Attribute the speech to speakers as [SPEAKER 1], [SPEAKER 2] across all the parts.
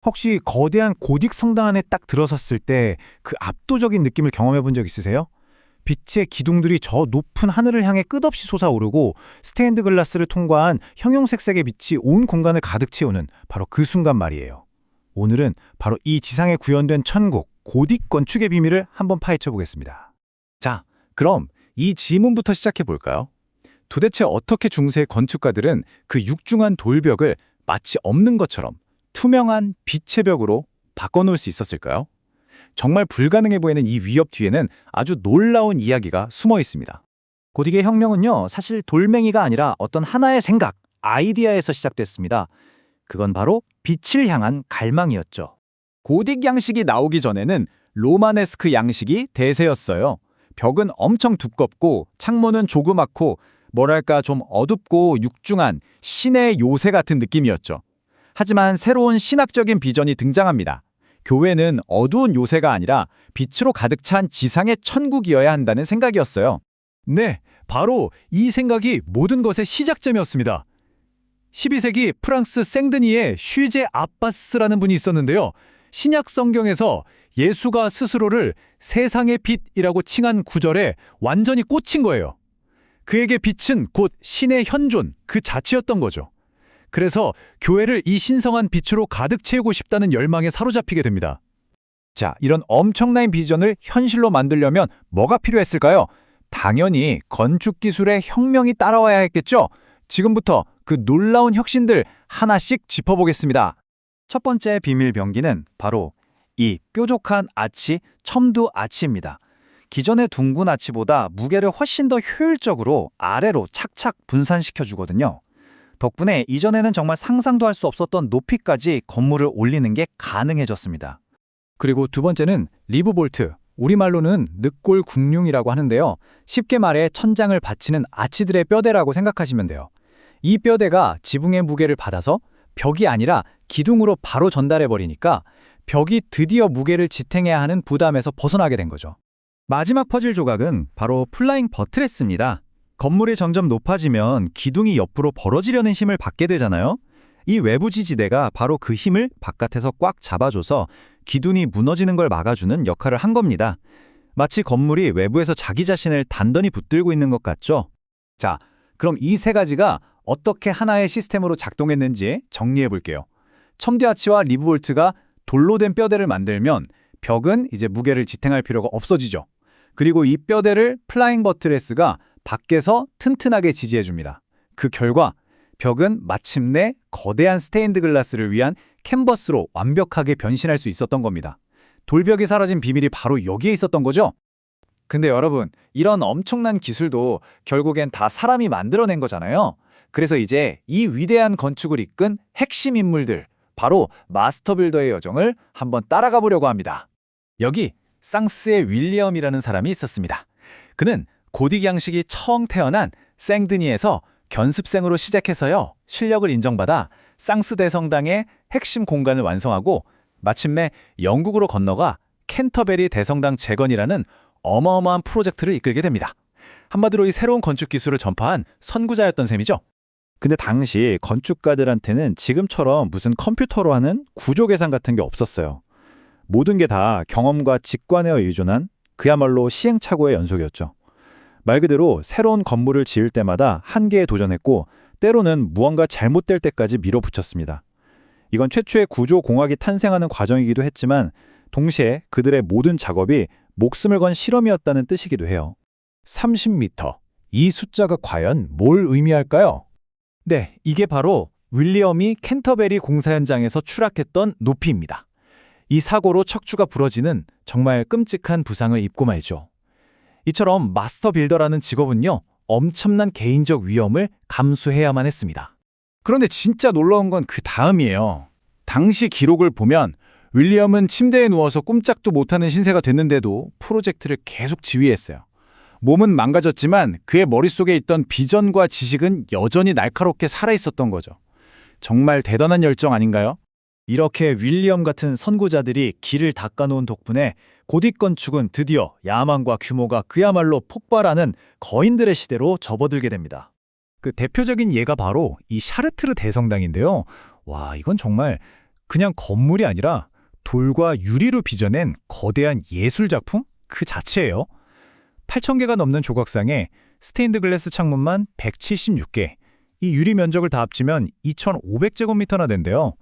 [SPEAKER 1] 혹시 거대한 고딕 성당 안에 딱 들어섰을 때 그 압도적인 느낌을 경험해 본 적 있으세요? 빛의 기둥들이 저 높은 하늘을 향해 끝없이 솟아오르고 스테인드 글라스를 통과한 형형색색의 빛이 온 공간을 가득 채우는 바로 그 순간 말이에요. 오늘은 바로 이 지상에 구현된 천국, 고딕 건축의 비밀을 한번 파헤쳐 보겠습니다.
[SPEAKER 2] 자, 그럼 이 지문부터 시작해 볼까요? 도대체 어떻게 중세 건축가들은 그 육중한 돌벽을 마치 없는 것처럼 투명한 빛의 벽으로 바꿔놓을 수 있었을까요? 정말 불가능해 보이는 이 위협 뒤에는 아주 놀라운 이야기가 숨어 있습니다.
[SPEAKER 3] 고딕의 혁명은요, 사실 돌멩이가 아니라 어떤 하나의 생각, 아이디어에서 시작됐습니다. 그건 바로 빛을 향한 갈망이었죠.
[SPEAKER 2] 고딕 양식이 나오기 전에는 로마네스크 양식이 대세였어요. 벽은 엄청 두껍고 창문은 조그맣고 뭐랄까 좀 어둡고 육중한 신의 요새 같은 느낌이었죠. 하지만 새로운 신학적인 비전이 등장합니다. 교회는 어두운 요새가 아니라 빛으로 가득 찬 지상의 천국이어야 한다는 생각이었어요.
[SPEAKER 1] 네, 바로 이 생각이 모든 것의 시작점이었습니다. 12세기 프랑스 생드니에 슈제 아바스라는 분이 있었는데요. 신약 성경에서 예수가 스스로를 세상의 빛이라고 칭한 구절에 완전히 꽂힌 거예요. 그에게 빛은 곧 신의 현존 그 자체였던 거죠. 그래서 교회를 이 신성한 빛으로 가득 채우고 싶다는 열망에 사로잡히게 됩니다.
[SPEAKER 2] 자, 이런 엄청난 비전을 현실로 만들려면 뭐가 필요했을까요? 당연히 건축 기술의 혁명이 따라와야 했겠죠? 지금부터 그 놀라운 혁신들 하나씩 짚어보겠습니다.
[SPEAKER 3] 첫 번째 비밀 병기는 바로 이 뾰족한 아치, 첨두 아치입니다. 기존의 둥근 아치보다 무게를 훨씬 더 효율적으로 아래로 착착 분산시켜 주거든요. 덕분에 이전에는 정말 상상도 할 수 없었던 높이까지 건물을 올리는 게 가능해졌습니다.
[SPEAKER 2] 그리고 두 번째는 리브볼트, 우리말로는 늑골 궁룡이라고 하는데요. 쉽게 말해 천장을 받치는 아치들의 뼈대라고 생각하시면 돼요. 이 뼈대가 지붕의 무게를 받아서 벽이 아니라 기둥으로 바로 전달해버리니까 벽이 드디어 무게를 지탱해야 하는 부담에서 벗어나게 된 거죠.
[SPEAKER 3] 마지막 퍼즐 조각은 바로 플라잉 버트레스입니다. 건물이 점점 높아지면 기둥이 옆으로 벌어지려는 힘을 받게 되잖아요. 이 외부 지지대가 바로 그 힘을 바깥에서 꽉 잡아줘서 기둥이 무너지는 걸 막아주는 역할을 한 겁니다. 마치 건물이 외부에서 자기 자신을 단단히 붙들고 있는 것 같죠?
[SPEAKER 2] 자, 그럼 이 세 가지가 어떻게 하나의 시스템으로 작동했는지 정리해 볼게요. 첨두 아치와 리브볼트가 돌로 된 뼈대를 만들면 벽은 이제 무게를 지탱할 필요가 없어지죠. 그리고 이 뼈대를 플라잉 버트레스가 밖에서 튼튼하게 지지해줍니다. 그 결과 벽은 마침내 거대한 스테인드 글라스를 위한 캔버스로 완벽하게 변신할 수 있었던 겁니다. 돌벽이 사라진 비밀이 바로 여기에 있었던 거죠? 근데 여러분, 이런 엄청난 기술도 결국엔 다 사람이 만들어낸 거잖아요. 그래서 이제 이 위대한 건축을 이끈 핵심 인물들, 바로 마스터 빌더의 여정을 한번 따라가 보려고 합니다. 여기 쌍스의 윌리엄이라는 사람이 있었습니다. 그는 고딕 양식이 처음 태어난 생드니에서 견습생으로 시작해서요, 실력을 인정받아 쌍스 대성당의 핵심 공간을 완성하고 마침내 영국으로 건너가 캔터베리 대성당 재건이라는 어마어마한 프로젝트를 이끌게 됩니다. 한마디로 이 새로운 건축 기술을 전파한 선구자였던 셈이죠.
[SPEAKER 3] 근데 당시 건축가들한테는 지금처럼 무슨 컴퓨터로 하는 구조 계산 같은 게 없었어요. 모든 게 다 경험과 직관에 의존한 그야말로 시행착오의 연속이었죠. 말 그대로 새로운 건물을 지을 때마다 한계에 도전했고 때로는 무언가 잘못될 때까지 밀어붙였습니다. 이건 최초의 구조공학이 탄생하는 과정이기도 했지만 동시에 그들의 모든 작업이 목숨을 건 실험이었다는 뜻이기도 해요.
[SPEAKER 2] 30m. 이 숫자가 과연 뭘 의미할까요?
[SPEAKER 3] 네, 이게 바로 윌리엄이 캔터베리 공사 현장에서 추락했던 높이입니다. 이 사고로 척추가 부러지는 정말 끔찍한 부상을 입고 말죠. 이처럼 마스터 빌더라는 직업은요, 엄청난 개인적 위험을 감수해야만 했습니다.
[SPEAKER 2] 그런데 진짜 놀라운 건 그 다음이에요. 당시 기록을 보면 윌리엄은 침대에 누워서 꼼짝도 못하는 신세가 됐는데도 프로젝트를 계속 지휘했어요. 몸은 망가졌지만 그의 머릿속에 있던 비전과 지식은 여전히 날카롭게 살아있었던 거죠. 정말 대단한 열정 아닌가요?
[SPEAKER 3] 이렇게 윌리엄 같은 선구자들이 길을 닦아놓은 덕분에 고딕 건축은 드디어 야망과 규모가 그야말로 폭발하는 거인들의 시대로 접어들게 됩니다. 그 대표적인 예가 바로 이 샤르트르 대성당인데요. 와, 이건 정말
[SPEAKER 2] 그냥 건물이 아니라 돌과 유리로 빚어낸 거대한 예술 작품 그 자체예요. 8,000개가 넘는 조각상에 스테인드 글래스 창문만 176개, 이 유리 면적을 다 합치면 2,500제곱미터나 된대요.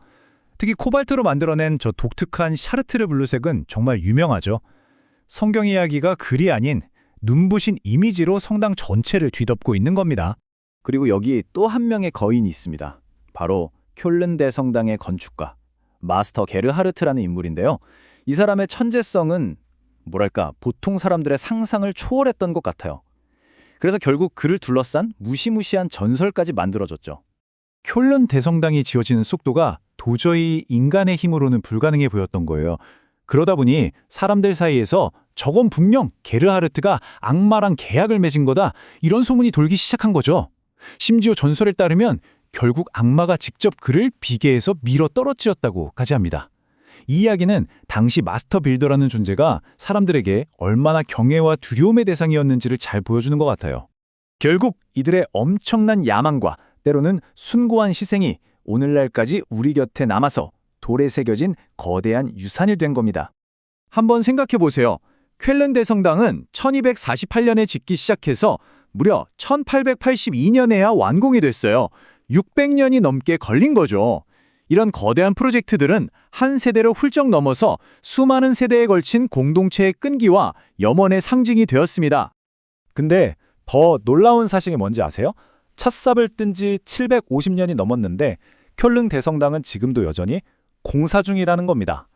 [SPEAKER 2] 특히 코발트로 만들어낸 저 독특한 샤르트르 블루색은 정말 유명하죠. 성경 이야기가 글이 아닌 눈부신 이미지로 성당 전체를 뒤덮고 있는 겁니다.
[SPEAKER 3] 그리고 여기 또 한 명의 거인이 있습니다. 바로 쾨른 대성당의 건축가 마스터 게르하르트라는 인물인데요. 이 사람의 천재성은 뭐랄까 보통 사람들의 상상을 초월했던 것 같아요. 그래서 결국 그를 둘러싼 무시무시한 전설까지 만들어졌죠.
[SPEAKER 1] 쾨른 대성당이 지어지는 속도가 도저히 인간의 힘으로는 불가능해 보였던 거예요. 그러다 보니 사람들 사이에서 저건 분명 게르하르트가 악마랑 계약을 맺은 거다, 이런 소문이 돌기 시작한 거죠. 심지어 전설에 따르면 결국 악마가 직접 그를 비계에서 밀어 떨어뜨렸다고까지 합니다. 이 이야기는 당시 마스터 빌더라는 존재가 사람들에게 얼마나 경애와 두려움의 대상이었는지를 잘 보여주는 것 같아요.
[SPEAKER 2] 결국 이들의 엄청난 야망과 때로는 숭고한 희생이 오늘날까지 우리 곁에 남아서 돌에 새겨진 거대한 유산이 된 겁니다. 한번 생각해 보세요. 쾨른 대성당은 1248년에 짓기 시작해서 무려 1882년에야 완공이 됐어요. 600년이 넘게 걸린 거죠. 이런 거대한 프로젝트들은 한 세대를 훌쩍 넘어서 수많은 세대에 걸친 공동체의 끈기와 염원의 상징이 되었습니다. 근데 더 놀라운 사실이 뭔지 아세요? 첫 삽을 뜬 지 750년이 넘었는데 쾨른 대성당은 지금도 여전히 공사 중이라는 겁니다.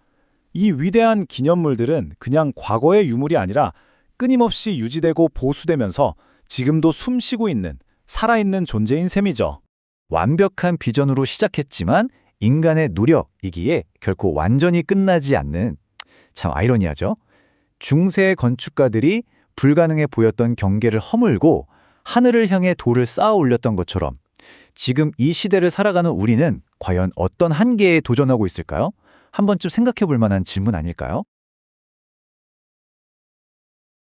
[SPEAKER 2] 이 위대한 기념물들은 그냥 과거의 유물이 아니라 끊임없이 유지되고 보수되면서 지금도 숨쉬고 있는 살아있는 존재인 셈이죠.
[SPEAKER 1] 완벽한 비전으로 시작했지만 인간의 노력이기에 결코 완전히 끝나지 않는, 참 아이러니하죠. 중세 건축가들이 불가능해 보였던 경계를 허물고 하늘을 향해 돌을 쌓아 올렸던 것처럼 지금 이 시대를 살아가는 우리는 과연 어떤 한계에 도전하고 있을까요? 한 번쯤 생각해 볼 만한 질문 아닐까요?